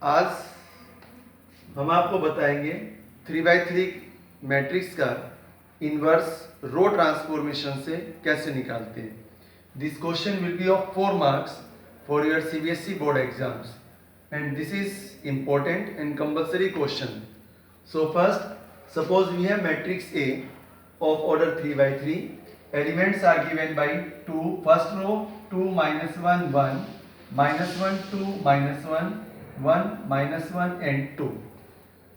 आज हम आपको बताएंगे 3x3 मैट्रिक्स का इनवर्स रो ट्रांसफॉर्मेशन से कैसे निकालते हैं. This question will be of 4 marks for your CBSE board exams and this is important and compulsory question. So first, suppose we have matrix A of order 3 by 3. Elements are given by 2. First row 2 minus 1 1 minus 1 2 minus 1 1 minus 1 and 2.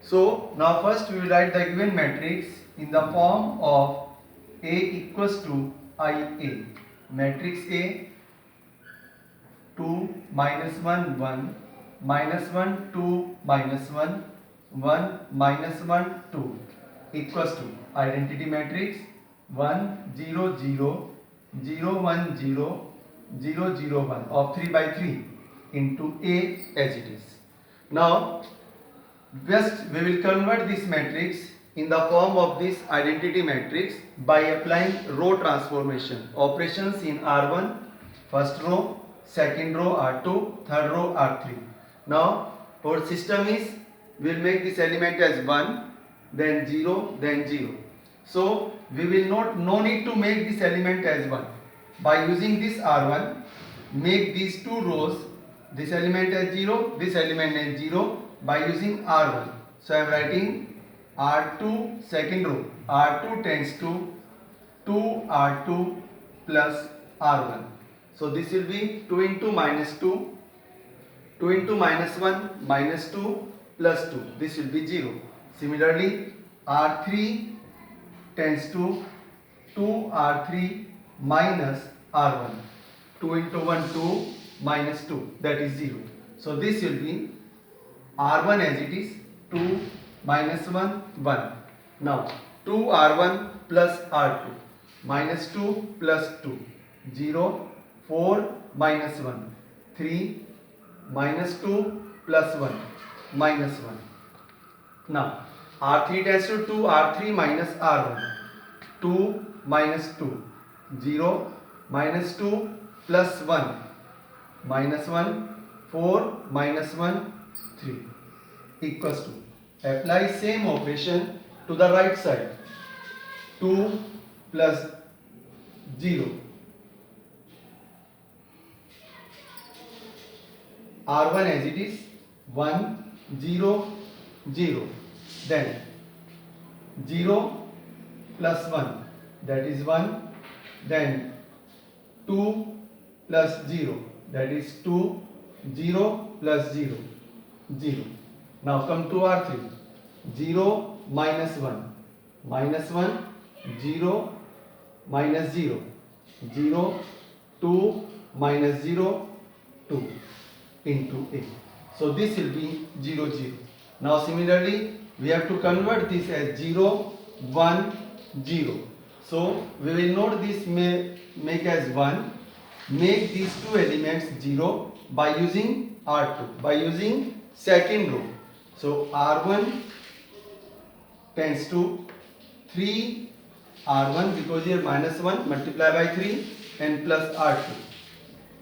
So now first we will write the given matrix in the form of A equals to IA. Matrix A 2 minus 1 1 minus 1 2 minus 1 1 minus 1 2 equals to identity matrix 1 0 0 0 1 0 0 0 1 of 3 by 3 into A as it is. Now first we will convert this matrix in the form of this identity matrix by applying row transformation operations in R1, first row, second row R2, third row R3. Now our system is we will make this element as 1, then 0, then 0. So we will no need to make this element as 1. By using this R1, make these two rows, this element as 0, this element as 0 by using R1. So I am writing R2 second row, R2 tends to 2R2 plus R1. So this will be 2 into minus 2, 2 into minus 1 minus 2 plus 2. This will be 0. Similarly, R3 tends to 2R3 minus R1. 2 into 1 2 minus 2, that is 0. So this will be R1 as it is 2 minus 1 1. Now 2R1 plus R2 minus 2 plus 2 0 4 minus 1 3 minus 2 plus 1 minus 1. Now R3 tends to 2 R3 minus R1 2 minus 2 0 minus 2 plus 1 minus 1 4 minus 1 3 equals to apply same operation to the right side 2 plus 0 R1 as it is 1 0 0, then 0 plus 1, that is 1, then 2 plus 0, that is 2, 0 plus 0 0. Now come to R3 0 minus 1 minus 1 0 minus 0 0 2 minus 0 2 into A. So this will be 0 0. Now similarly we have to convert this as 0 1 0. So we will note this make as 1. Make these two elements 0 by using R2, by using second row. So R1 tends to 3 R1 because here minus 1 multiply by 3 and plus R2.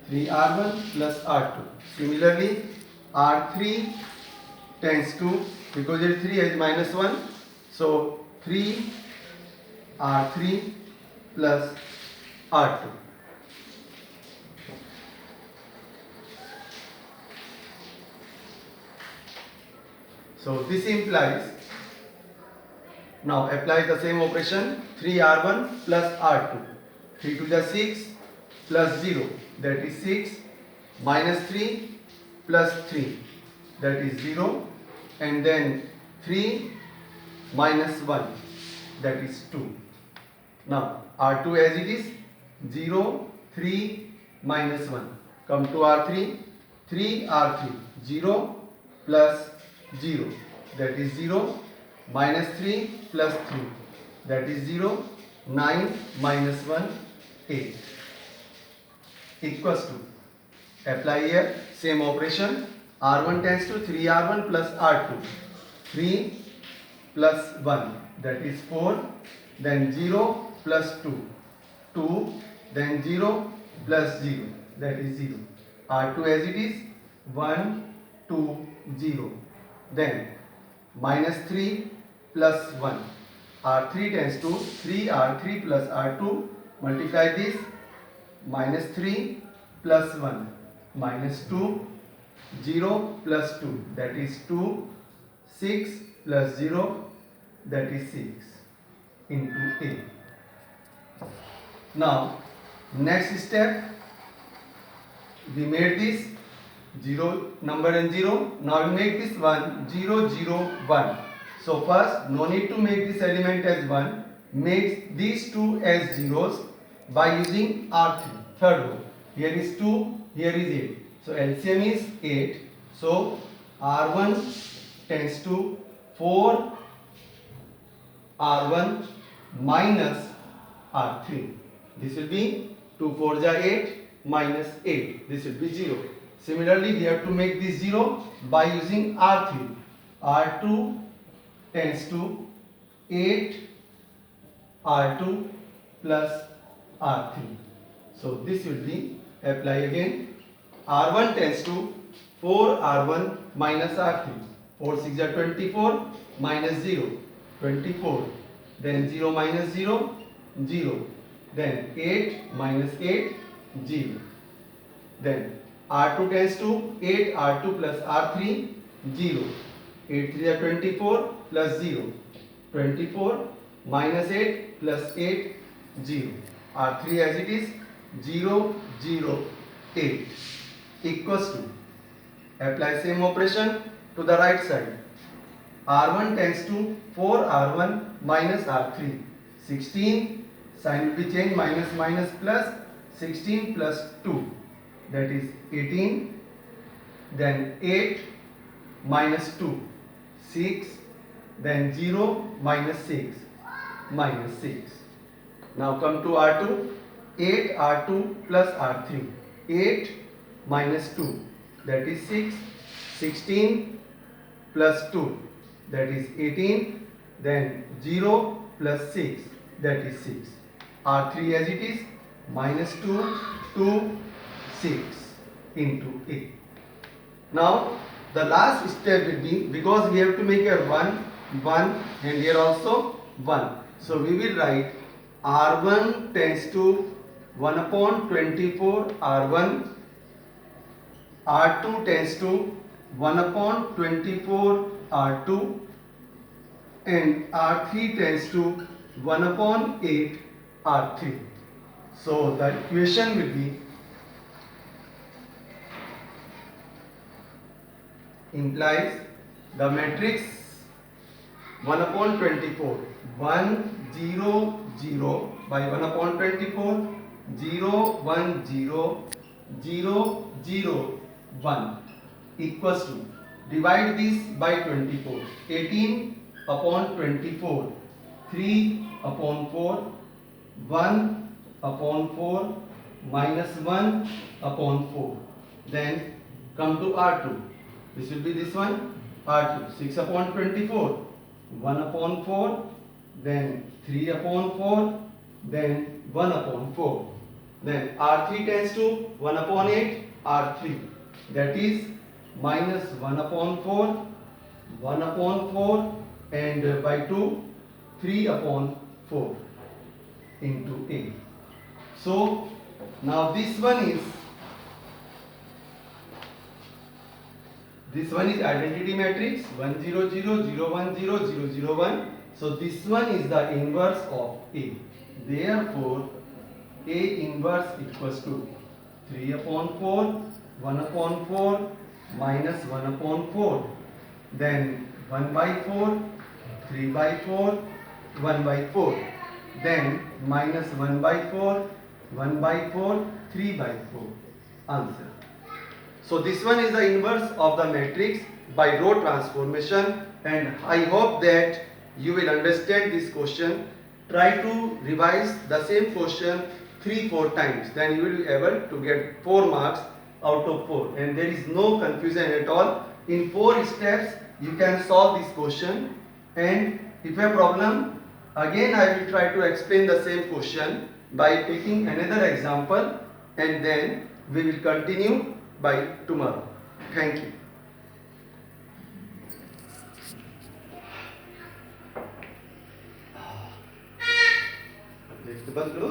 3 R1 plus R2. Similarly R3 tends to, because here 3 is minus 1, so 3 R3 plus R2. So this implies, now apply the same operation 3R1 plus R2. 3 to the 6 plus 0, that is 6, minus 3 plus 3, that is 0, and then 3 minus 1, that is 2. Now R2 as it is 0 3 minus 1. Come to R3 3 R3 0 plus 0, that is 0, minus 3 plus 3, that is 0, 9 minus 1 8 equals to, apply here same operation. R1 tends to 3R1 plus R2, 3 plus 1, that is 4, then 0 plus 2 2, then 0 plus 0, that is 0. R2 as it is 1 2, 0. Then minus 3 plus 1. R3 tends to 3R3 plus R2. Multiply this. Minus 3 plus 1. Minus 2. 0 plus 2. That is 2. 6 plus 0. That is 6 into A. Now, next step. We made this 0 number and 0. Now we make this 1, 0, 0, 1. So first, no need to make this element as 1. Make these two as zeros by using R3. Third row. Here is 2, here is 8. So LCM is 8. So R1 tends to 4 R1 minus R3. This will be 2 4 ja 8 minus 8. This will be 0. Similarly, we have to make this 0 by using R3. R2 tends to 8 R2 plus R3. So this will be, apply again. R1 tends to 4 R1 minus R3. 4 6 are 24 minus 0. 24. Then 0 minus 0, 0. Then 8 minus 8, 0. Then R2 tends to 8 R2 plus R3, 0. 8 3 are 24 plus 0. 24 minus 8 plus 8, 0. R3 as it is 0, 0, 8 equals to, apply same operation to the right side. R1 tends to 4 R1 minus R3. 16, sign will be changed, minus minus plus, 16 plus 2. That is 18. Then 8 minus 2. 6. Then 0 minus 6. Minus 6. Now come to R2. 8 R2 plus R3. 8 minus 2. That is 6. 16 plus 2. That is 18. Then 0 plus 6. That is 6. R3 as it is, minus 2, 2, 6 into A. Now the last step will be, because we have to make a 1, 1 and here also 1. So we will write R1 tends to 1 upon 24 R1. R2 tends to 1 upon 24 R2. And R3 tends to 1 upon 8 R3. So the equation will be, implies the matrix 1 upon 24, 1, 0, 0 by 1 upon 24, 0, 1, 0, 0, 0, 1 equals to, divide this by 24, 18 upon 24, 3 upon 4, 1 upon 4 minus 1 upon 4. Then come to R2. This will be this one, R2. 6 upon 24, 1 upon 4, then 3 upon 4, then 1 upon 4. Then R3 tends to 1 upon 8, R3. That is minus 1 upon 4, 1 upon 4 and by 2, 3 upon 4 into A. So now this one is identity matrix 1 0 0 0 1 0 0 0 1. So this one is the inverse of A. Therefore A inverse equals to 3 upon 4, 1 upon 4 minus 1 upon 4. Then 1 by 4, 3 by 4, 1 by 4. Then minus 1 by 4, 1 by 4, 3 by 4. Answer. So this one is the inverse of the matrix by row transformation, and I hope that you will understand this question. Try to revise the same question 3-4 times, then you will be able to get 4 marks out of 4, and there is no confusion at all. In 4 steps you can solve this question, and if you have problem, again I will try to explain the same question by taking another example, and then we will continue by tomorrow. Thank you. देखते बंद करो